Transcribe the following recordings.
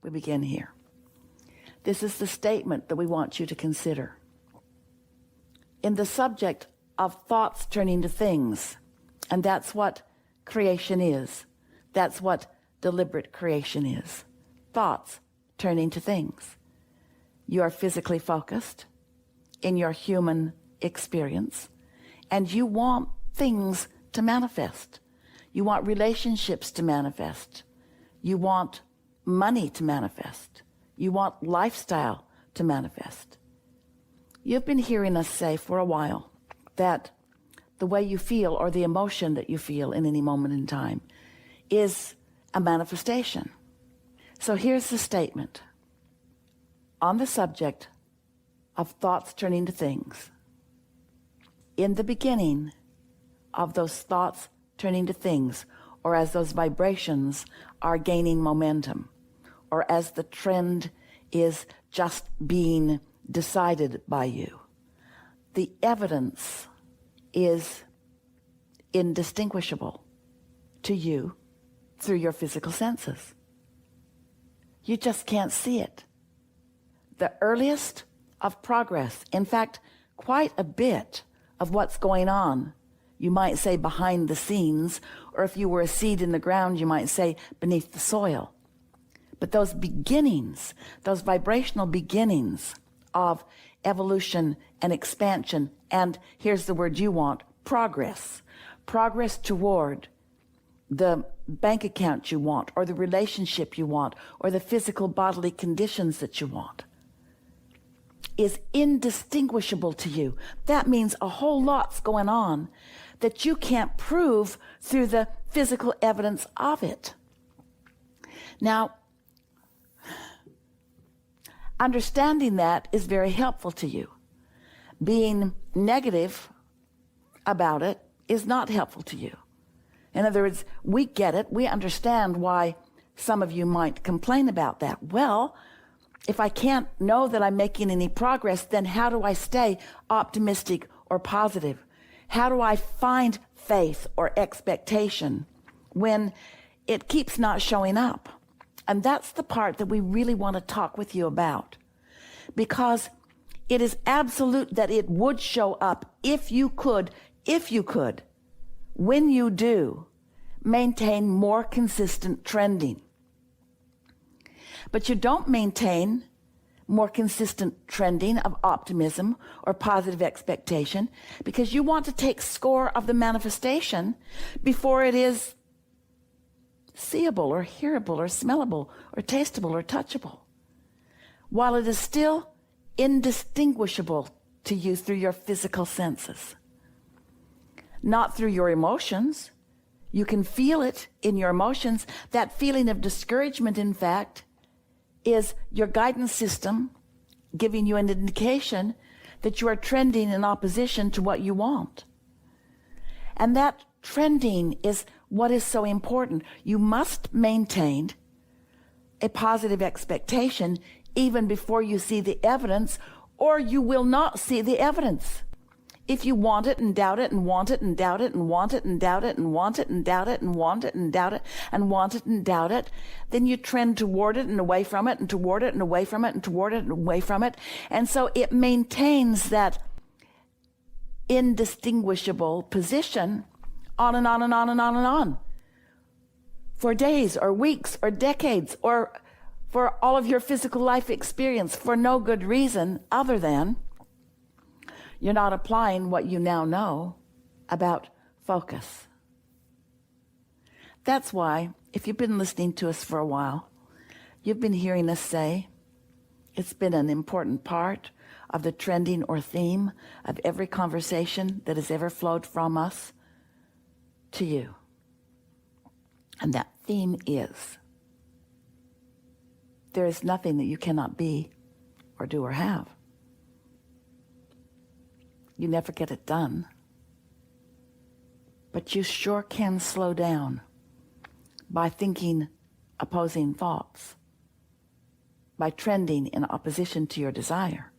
we begin here. This is the statement that we want you to consider. In the subject of thoughts turning to things, and that's what creation is. That's what deliberate creation is. Thoughts turning to things. You are physically focused in your human experience, and you want things to manifest. You want relationships to manifest. You want money to manifest. You want lifestyle to manifest. You've been hearing us say for a while that the way you feel or the emotion that you feel in any moment in time is a manifestation. So here's the statement on the subject of thoughts turning to things. In the beginning of those thoughts turning to things, or as those vibrations are gaining momentum, or as the trend is just being decided by you, the evidence is indistinguishable to you through your physical senses. You just can't see it. The earliest of progress, in fact, quite a bit of what's going on, you might say behind the scenes, or if you were a seed in the ground, you might say beneath the soil. But those beginnings, those vibrational beginnings of evolution and expansion, and here's the word you want, progress. Progress toward the bank account you want, or the relationship you want, or the physical bodily conditions that you want, is indistinguishable to you. That means a whole lot's going on that you can't prove through the physical evidence of it. Now, understanding that is very helpful to you. Being negative about it is not helpful to you. In other words, we get it. We understand why some of you might complain about that. Well, if I can't know that I'm making any progress, then how do I stay optimistic or positive? How do I find faith or expectation when it keeps not showing up? And that's the part that we really want to talk with you about, because it is absolute that it would show up if you could, when you do, maintain more consistent trending. But you don't maintain more consistent trending of optimism or positive expectation because you want to take score of the manifestation before it is seeable or hearable or smellable or tasteable or touchable, while it is still indistinguishable to you through your physical senses, not through your emotions. You can feel it in your emotions. That feeling of discouragement, in fact, is your guidance system giving you an indication that you are trending in opposition to what you want. And that trending is what is so important. You must maintain a positive expectation even before you see the evidence, or you will not see the evidence. If you want it and doubt it and want it and doubt it and want it and doubt it and want it and doubt it and want it and doubt it and want it and doubt it, then you trend toward it and away from it and toward it and away from it and toward it and away from it. And so it maintains that indistinguishable position on and on and on and on and on for days or weeks or decades or for all of your physical life experience for no good reason other than you're not applying what you now know about focus. That's why, if you've been listening to us for a while, you've been hearing us say it's been an important part of the trending or theme of every conversation that has ever flowed from us to you. And that theme is, there is nothing that you cannot be or do or have. You never get it done. But you sure can slow down by thinking opposing thoughts, by trending in opposition to your desire.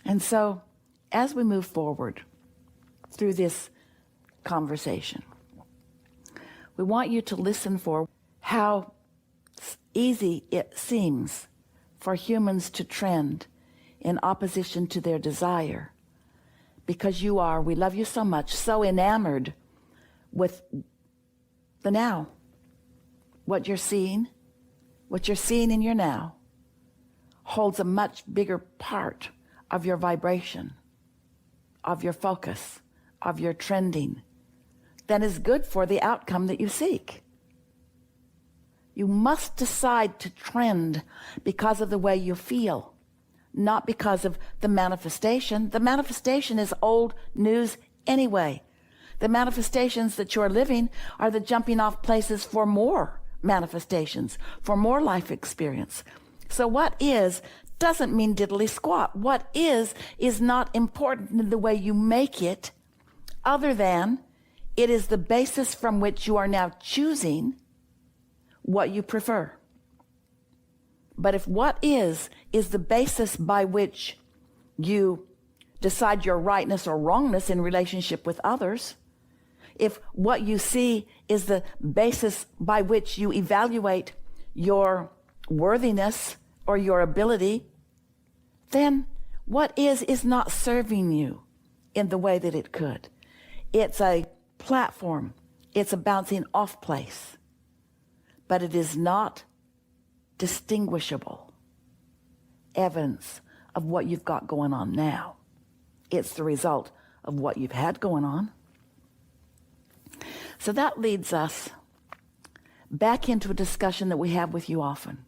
And so, as we move forward through this conversation, we want you to listen for how easy it seems for humans to trend in opposition to their desire, because you are, we love you so much, so enamored with the now. What you're seeing in your now holds a much bigger part of your vibration, of your focus, of your trending, than is good for the outcome that you seek. You must decide to trend because of the way you feel, not because of the manifestation. The manifestation is old news anyway. The manifestations that you're living are the jumping off places for more manifestations, for more life experience. So what is doesn't mean diddly squat. What is not important in the way you make it, other than it is the basis from which you are now choosing what you prefer. But if what is the basis by which you decide your rightness or wrongness in relationship with others, if what you see is the basis by which you evaluate your worthiness or your ability, then what is not serving you in the way that it could. It's a platform. It's a bouncing off place. But it is not distinguishable evidence of what you've got going on now. It's the result of what you've had going on. So that leads us back into a discussion that we have with you often,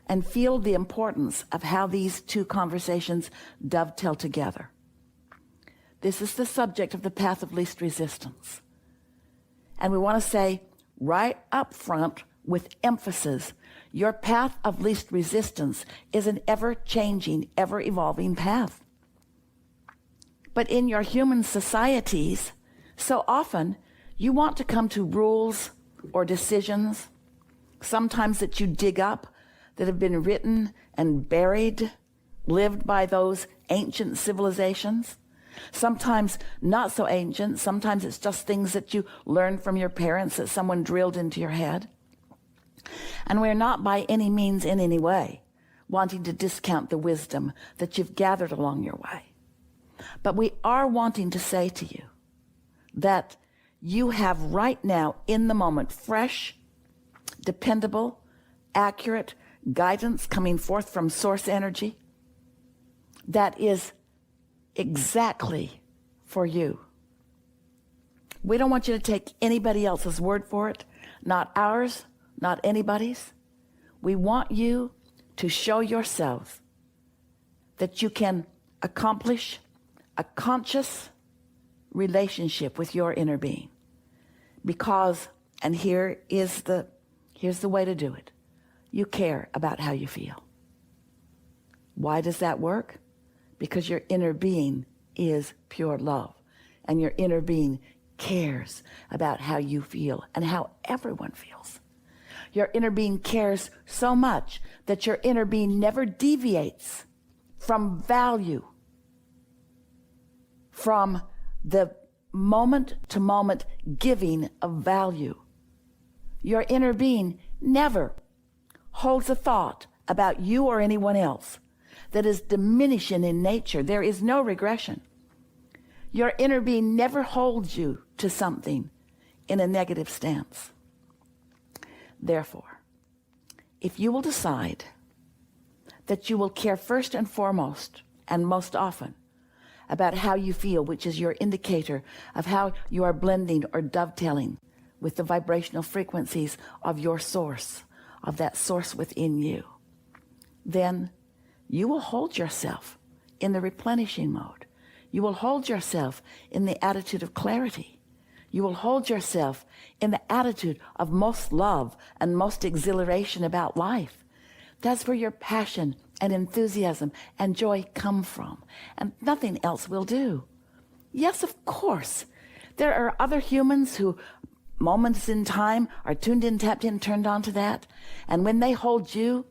and feel the importance of how these two conversations dovetail together. This is the subject of the path of least resistance. And we want to say right up front with emphasis, your path of least resistance is an ever-changing, ever-evolving path. But in your human societies, so often you want to come to rules or decisions, sometimes that you dig up, that have been written and buried, lived by those ancient civilizations. Sometimes not so ancient, sometimes it's just things that you learned from your parents that someone drilled into your head. And we're not by any means in any way wanting to discount the wisdom that you've gathered along your way. But we are wanting to say to you that you have right now in the moment fresh, dependable, accurate guidance coming forth from source energy that is exactly for you. We don't want you to take anybody else's word for it, not ours, not anybody's. We want you to show yourself that you can accomplish a conscious relationship with your inner being. Because, and here's the way to do it. You care about how you feel. Why does that work? Because your inner being is pure love, and your inner being cares about how you feel and how everyone feels. Your inner being cares so much that your inner being never deviates from value, from the moment-to-moment giving of value. Your inner being never holds a thought about you or anyone else that is diminishing in nature. There is no regression. Your inner being never holds you to something in a negative stance. Therefore, if you will decide that you will care first and foremost and most often about how you feel, which is your indicator of how you are blending or dovetailing with the vibrational frequencies of your source, of that source within you, then you will hold yourself in the replenishing mode. You will hold yourself in the attitude of clarity. You will hold yourself in the attitude of most love and most exhilaration about life. That's where your passion and enthusiasm and joy come from, and nothing else will do. Yes, of course, there are other humans who moments in time are tuned in, tapped in, turned on to that, and when they hold you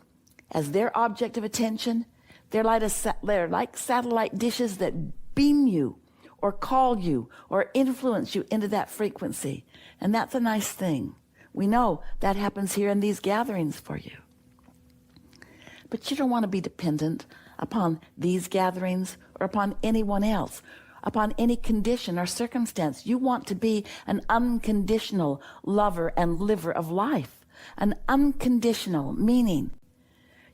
as their object of attention, they're like satellite dishes that beam you or call you or influence you into that frequency. And that's a nice thing. We know that happens here in these gatherings for you. But you don't want to be dependent upon these gatherings or upon anyone else, upon any condition or circumstance. You want to be an unconditional lover and liver of life. An unconditional meaning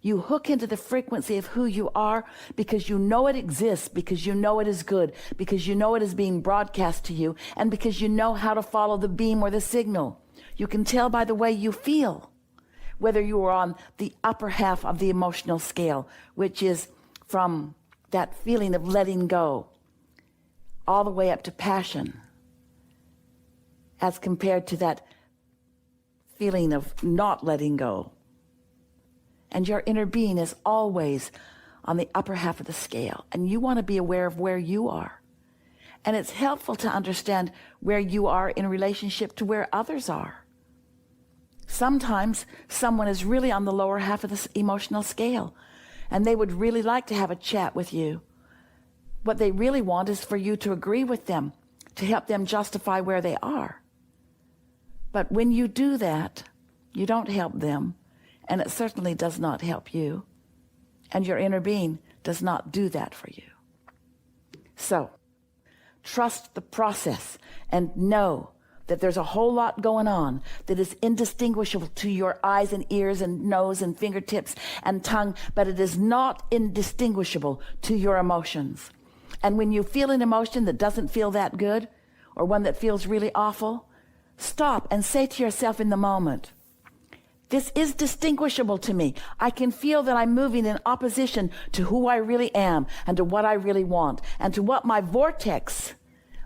you hook into the frequency of who you are because you know it exists, because you know it is good, because you know it is being broadcast to you, and because you know how to follow the beam or the signal. You can tell by the way you feel whether you are on the upper half of the emotional scale, which is from that feeling of letting go all the way up to passion, as compared to that feeling of not letting go. And your inner being is always on the upper half of the scale. And you want to be aware of where you are. And it's helpful to understand where you are in relationship to where others are. Sometimes someone is really on the lower half of the emotional scale, and they would really like to have a chat with you. What they really want is for you to agree with them, to help them justify where they are. But when you do that, you don't help them. And it certainly does not help you. And your inner being does not do that for you. So, trust the process and know that there's a whole lot going on that is indistinguishable to your eyes and ears and nose and fingertips and tongue, but it is not indistinguishable to your emotions. And when you feel an emotion that doesn't feel that good, or one that feels really awful, stop and say to yourself in the moment, this is distinguishable to me. I can feel that I'm moving in opposition to who I really am and to what I really want and to what my vortex,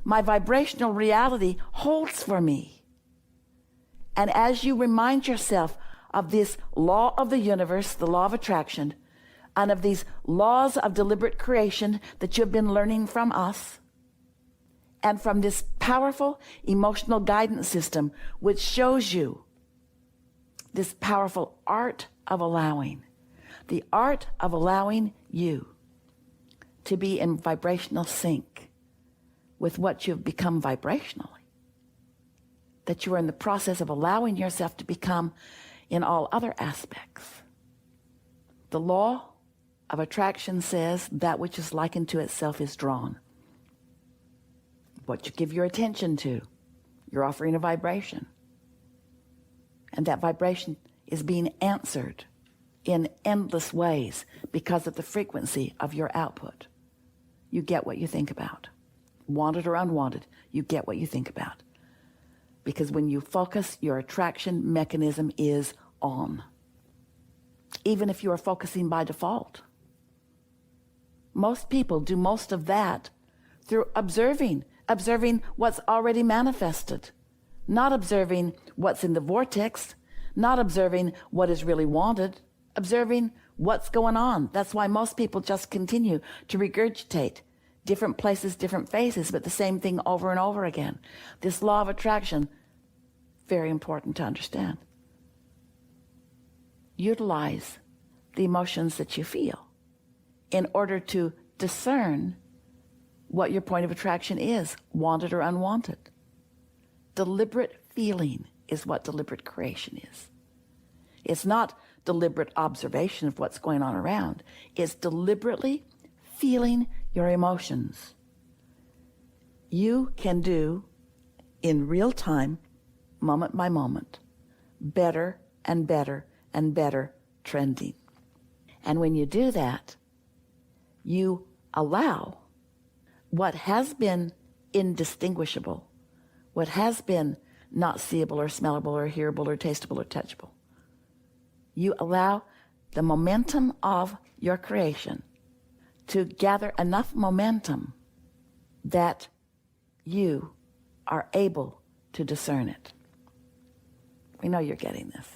my vibrational reality holds for me. And as you remind yourself of this law of the universe, the law of attraction, and of these laws of deliberate creation that you've been learning from us, and from this powerful emotional guidance system, which shows you this powerful art of allowing, the art of allowing you to be in vibrational sync with what you've become vibrationally, that you are in the process of allowing yourself to become in all other aspects. The law of attraction says that which is likened to itself is drawn. What you give your attention to, you're offering a vibration. And that vibration is being answered in endless ways because of the frequency of your output. You get what you think about. Wanted or unwanted, you get what you think about. Because when you focus, your attraction mechanism is on. Even if you are focusing by default. Most people do most of that through observing what's already manifested. Not observing what's in the vortex, not observing what is really wanted, observing what's going on. That's why most people just continue to regurgitate different places, different faces, but the same thing over and over again. This law of attraction, very important to understand. Utilize the emotions that you feel in order to discern what your point of attraction is, wanted or unwanted. Deliberate feeling is what deliberate creation is. It's not deliberate observation of what's going on around. It's deliberately feeling your emotions. You can do, in real time, moment by moment, better and better and better trending. And when you do that, you allow what has been indistinguishable, what has been not seeable or smellable or hearable or tasteable or touchable. You allow the momentum of your creation to gather enough momentum that you are able to discern it. We know you're getting this.